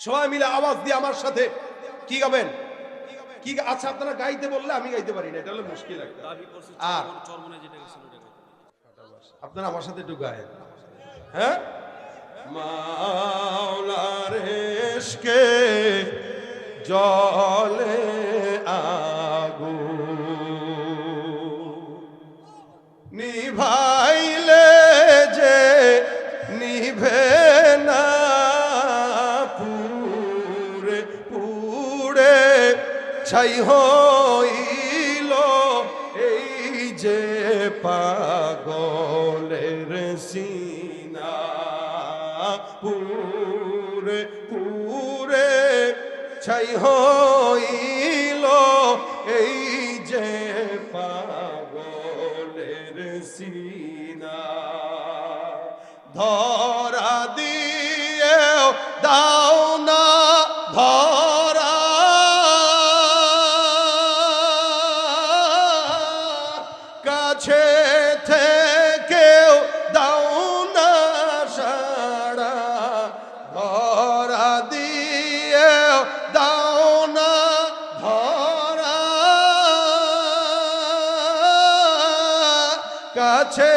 সবাই মিলে আওয়াজ দিয়ে আমার সাথে কি গাবেন? কি আচ্ছা আপনারা গাইতে বললে আমি গাইতে পারি না, এটা হলো মুশকিল একটা। আর আপনারা আমার সাথে একটু গায়েন, হ্যাঁ? মাওলার ইশকে জলে আগুন নিভাইলে যে নিভে না, পুরে পুরে ছাই হইল এই যে পাগলের সিনা, পুরে পুরে ছাই হইল এই যে পাগলের সিনা। ধরা দিয়ে দাও না ধরা, কাছে থেকেও দাও না সাড়া, ধরা দিয়ে দাও না ধরা, কাছে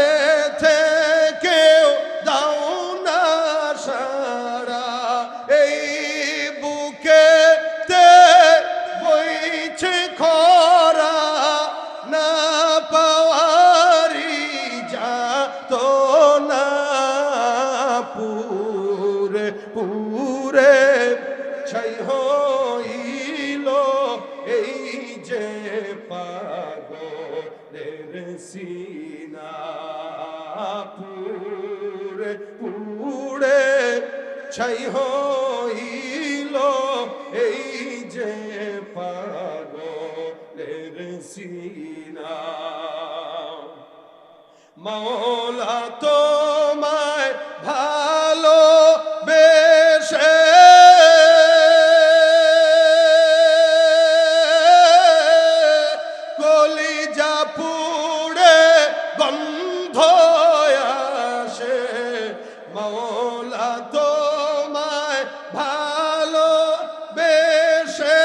থেকেও দাও না সাড়া। এই বুকেতে বইছে খরা, না পাওয়ারি যা তো না, পুরে পুরে ছাই হইল এই যে পাগলের সিনা, পুরে পুরে ছাই হইল এই যে পাগলের সিনা। মাওলা তোমায় ভালো বেশে কলিজা পুড়ে গন্ধ আসে, মাওলা তোমায় ভালো বেশে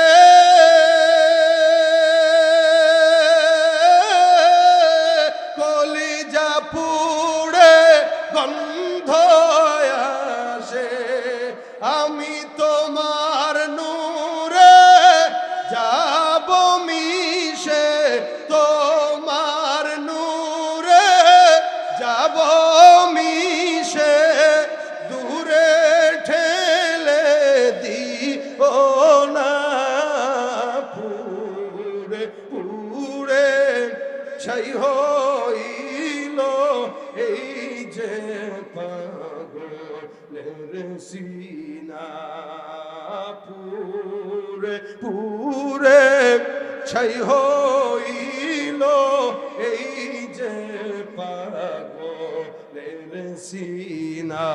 কলিজা পুড়ে গন্ধ আসে। আমি তোমার নূরে যাব মিশে, তোমার নূরে যাব মিশে, দূরে ঠেলে দিও না, পুরে পুরে ছাই হইল এই যে পাগলের সিনা, পুরে পুরে ছাই হইল এই যে পাগলের সিনা।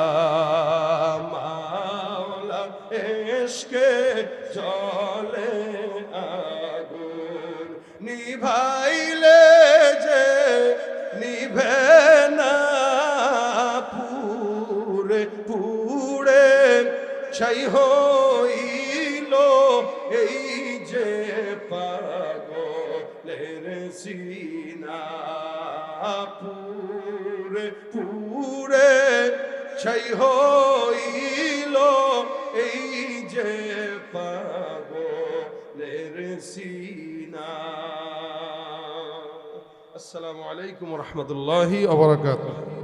মাওলা ইশকে জলে আগুন নিভাইলে যে নিভে না, পুরে পুরে ছাই হইল এই যে পাগলের সিনা, পুরে পুরে ছাই হইল এই যে পাগলের সিনা। আসসালামু আলাইকুম ওয়া রাহমাতুল্লাহি ওয়া বারাকাতুহু।